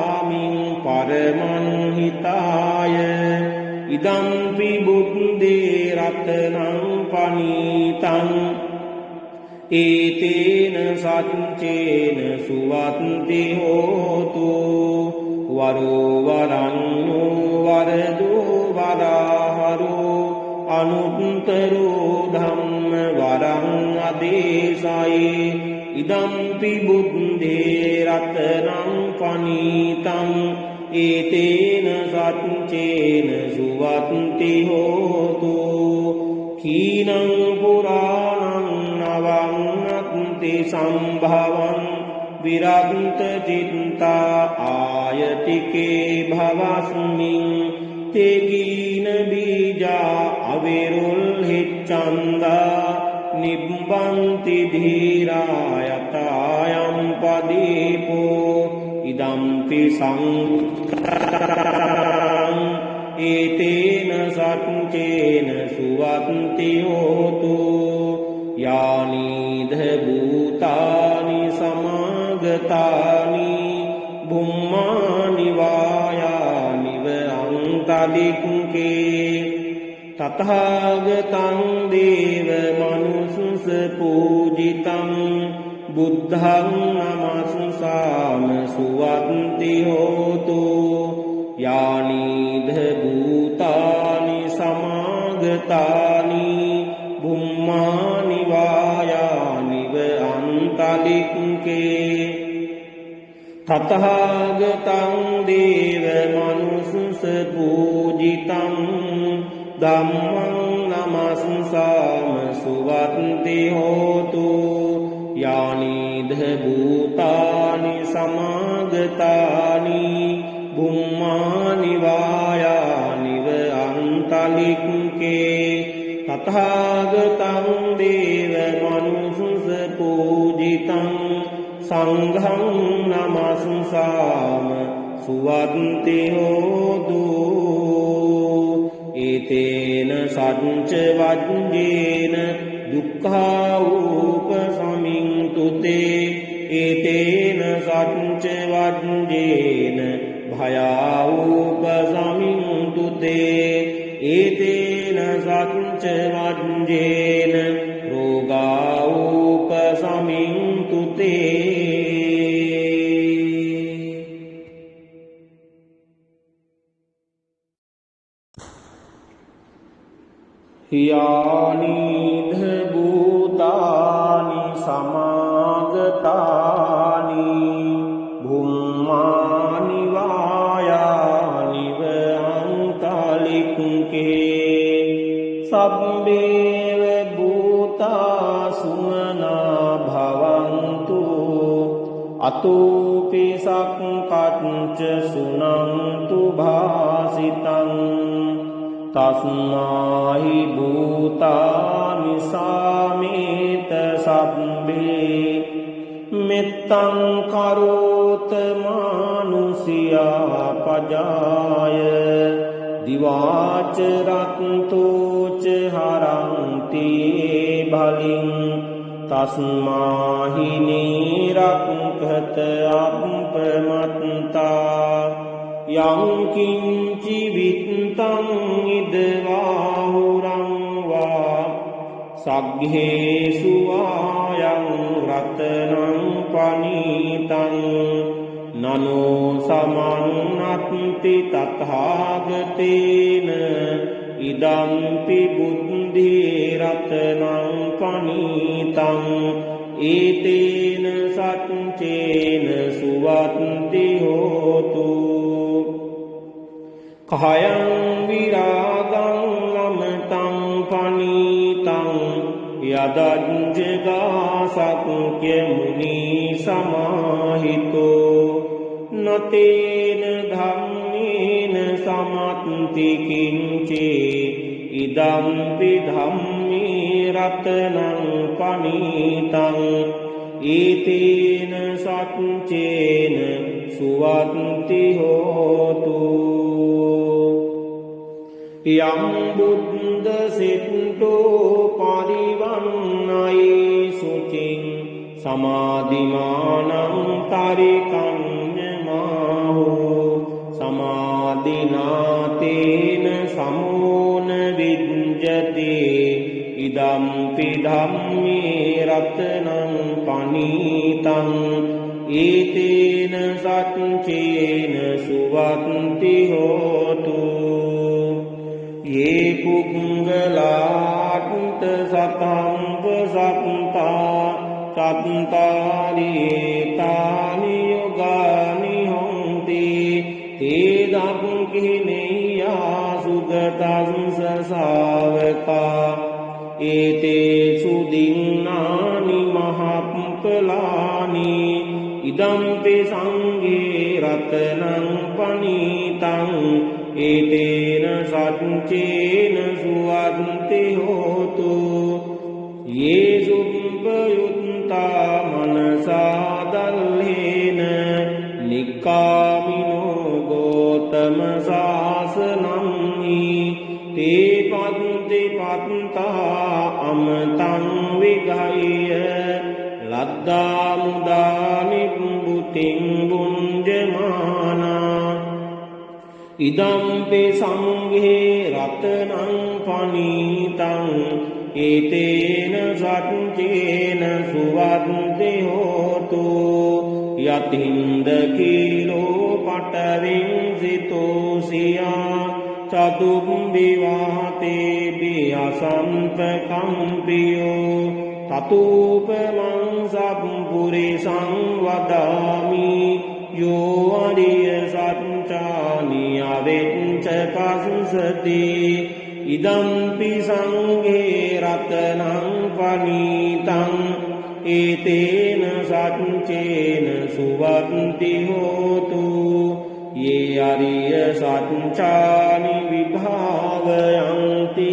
A: පරමං හිතාය ඉදම්පි බුද්දේ රතනං පනීතං ඒතේන සච්චේන සුවත්ති හෝතු වරෝ වරන්නෝ වරදෝ වරහරෝ අනුත්තරෝ ධම්ම වරං අදේශයි ඉදම්පි බුද්දේ රතනං පනීතං ඒතේන සච්චේන සුවත්ති හෝතු කීනං පුරාණං නවන්නත්ති සම්භවං විරග්ත චිත්තා ආයතිකේ භවස්මින් තේකීන බීජා අවිරුල් හිච්ඡන්දා නිබ්බන්ති ධීරායතායම් පදීපෝ ඉදම්පි සංඝං ඒතේන සච්චේන සුවත්ති හෝතු යානීධ භූතානි සමාගතානි බුම්මානි වායානිව අන්තලික්කේ තථාගතං දේව මනුස්ස පූජිතං බුද්ධං නමස්සාම සුවත්ති හෝතු යානීධ භූතානි සමාගතානි බුම්මානි වායානිව අන්තලික්කේ තථාගතං දේව මනුස්ස පූජිතං ධම්මං නමස්සාම සුවත්ති හෝතු යානීධ භූතානි සමාගතානි බුම්මානි වායානිව අන්තලික්කේ තථාගතං දේව මනුස්ස පූජිතං සංඝං නමස්සාම සුවත්ති හෝතු ඒතේන සච්ච වජ්ජේන දුක්ඛා උපසමින්තුතේ ඒතේන සච්ච වජ්ජේන භයා උපසමින්තුතේ ඒතේන සච්ච වජ්ජේන රෝගා උපසමින්තුතේ යානීධ භූතානි සමාගතානි බුම්මානි වායානිව लिखे सब्बेव भूता सुमना भवन्तु अतोऽपि सक्कच्च सुनन्तु भासितं तस्माहि भूतानि सामेत सब्बे मित्तं करोत मानुषिया पजाय दिवाच रक्तोच हरन्ति भलिं तस्माहि निरक्खत अपमत्ता यं किञ्चि वित्तं इद्बाहुरं वा सग्घेषु आयं रत्नं पनीतं ननो समन्नत्ति तथागतेन इदम्पि बुद्धिरत्नं पनीतं एतेन सच्चेन सुवन्ति होतु कायं विरागं लमतं पनीतं यदज्जगासक्यमुनि समाहितो न तेन धम्मेन समन्ति किञ्चे इदम्पि धम्मे रत्नं पनीतं एतेन सच्चेन सुवन्ति होतु यं बुद्धसिद्धो परिवन्नये शुचिं समाधिमानं तरिकन्यमाहो समाधिना तेन समो न विद्यते इदम्पि धम्मे रत्नं पनीतं एतेन सच्चेन सुवन्ति होतु ये पुङ्गलान्त सतम्पसप्ता चत्तारि एतानि युगानि हन्ति ते दम्किनेया सुगतं ससावका एतेषु दिन्नानि महाफलानि इदम्पि सङ्गे रत्नं पनीतं एतेन सच्चेन सुवन्ति होतु ये सुपयुक्ता मनसा दल्हेन निक्कामिनो गौतमशासनं हि ते पन्ति पन्ता अमृतं विगह्य लब्धामुदानि बुद्धिं भुञ्जमाना इदम्पि सङ्घे रत्नं पनीतं एतेन सच्चेन सुवन्ति होतु यतीन्द्रकीलो पटविंसितोषिया चतुर्विवाते विहसन्तकम्पियो ततोपमं सम्पुरुषं वदामि यो अरियसच्चानि अवेच्च पश्यति इदम्पि सङ्घे रत्नं पनीतं एतेन सच्चेन सुवन्ति होतु ये अरियसच्चानि विभावयन्ति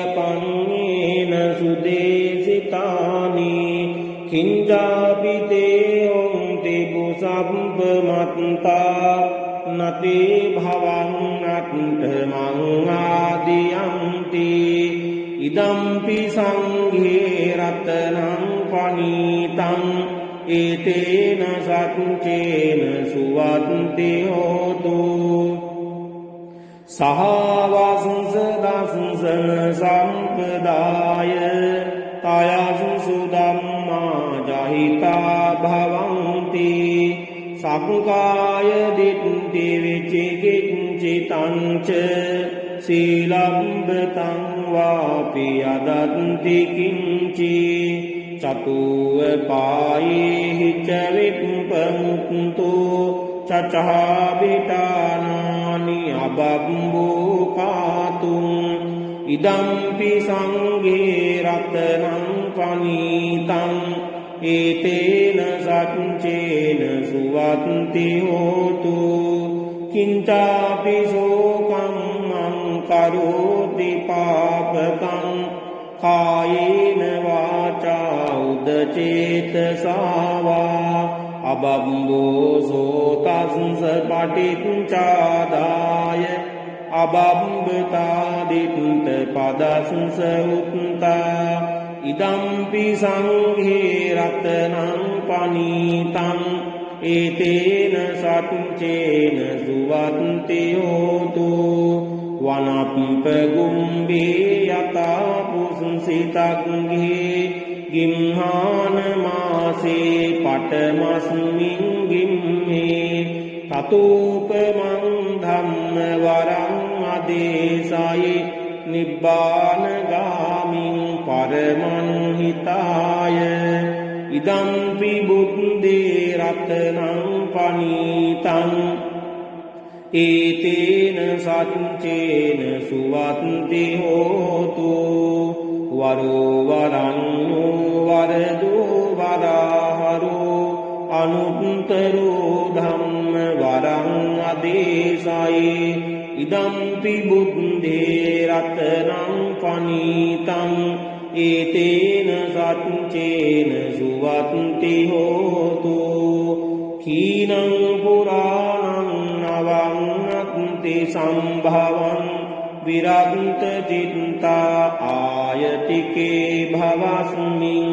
A: गम्भीरपण्येन सुदेशितानि किञ्चापि ते होन्ति बुसम्पमत्ता न ते भवन्नट्ठमङ्गादियन्ति इदम्पि सङ्घे रत्नं पनीतं एतेन सच्चेन सुवन्ति होतु सहावंशदंशन सम्पदाय तयसु धम्मा जहिता भवन्ति सङ्काय दिट्टि विचिकिञ्चितं च शीलम्बतं वापि यदन्ति किञ्चि चतुर्पाये च विपुपमुक्तो चचाभितानानि අබම්බෝකාතුන් ඉදම්පි සංඝේ රතනං පනීතං ඒතේන සච්චේන සුවත්ති හෝතු කිංචාපි සෝකං මං කරෝති පාපකං කායේන වාචා උදචේතසාවා අබම්බෝ සෝතස්ස පටිච්චාදාය අබම්බතාදිත්ත පදස්ස උත්තා ඉදම්පි සංඝේ රතනං පනීතං ඒතේන සච්චේන සුවත්ති හෝතු වනප්පගුම්බේ යතා පුසුසිතක්ගේ ගිම්හාන මාසේ පටමස්මින් ගිම්මේ තතූපමං ධම්ම වරං අදේශයි නිබ්බානගාමින් පරමං හිතාය ඉදම්පි බුද්දේ රතනං පනීතං ඒතේන සච්චේන සුවත්ති හෝතු වරෝ වරන්නෝ වරදෝ වරාහරෝ අනුත්තරෝ ධම්ම වරං අදේශයි ඉදම්පි බුද්දේ රතනං පනීතං ඒතේන සච්චේන සුවත්ති හෝතු කීනං පුරාණං නවන්නත්ති සම්භවං විරන්ත චිත්තා ආයතිකේ භවස්මින්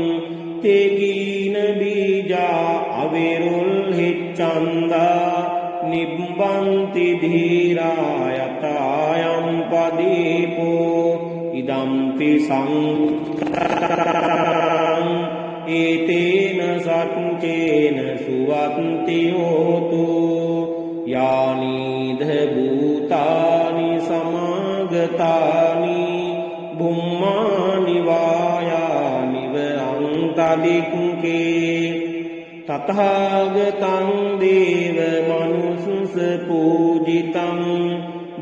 A: තේකීන බීජා අවිරුල් හිච්ඡන්දා නිබ්බන්ති ධීරා යතායම් පදීපෝ ඉදම්පි සංඝං ඒතේන සච්චේන සුවත්ති හෝතු යානීධ භූතානි සමාගතානි බුම්මානි වායානිව අන්තලික්කේ තථාගතං දේව මනුස්ස පූජිතං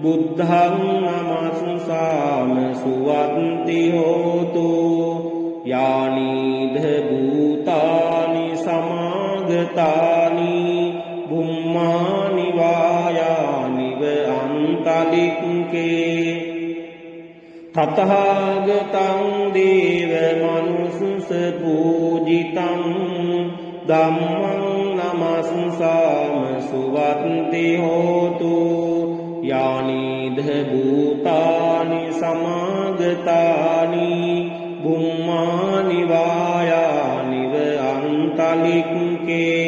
A: බුද්ධං නමස්සාම සුවත්ති හෝතු යානීධ භූතානි සමාගතානි බුම්මානි වායානිව අන්තලික්කේ තථාගතං දේව මනුස්ස පූජිතං ධම්මං නමස්සාම සුවත්ති හෝතු යානීධ භූතානි සමාගතානි බුම්මානි වායානිව අන්තලික්කේ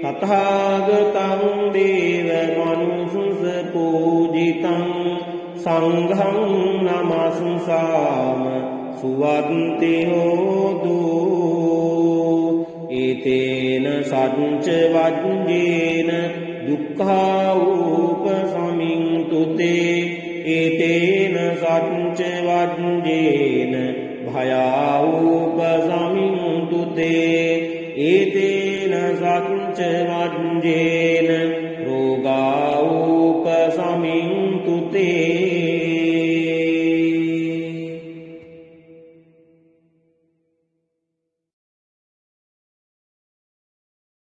A: තථාගතං දේව මනුස්ස පූජිතං සංඝං නමස්සාම සුවත්ති හෝතු ඒතේන සච්ච වජ්ජේන දුක්ඛා උපසමින්තුතේ ඒතේන සච්ච වජ්ජේන භයා උපසමින්තුතේ ඒතේන සච්ච වජ්ජේන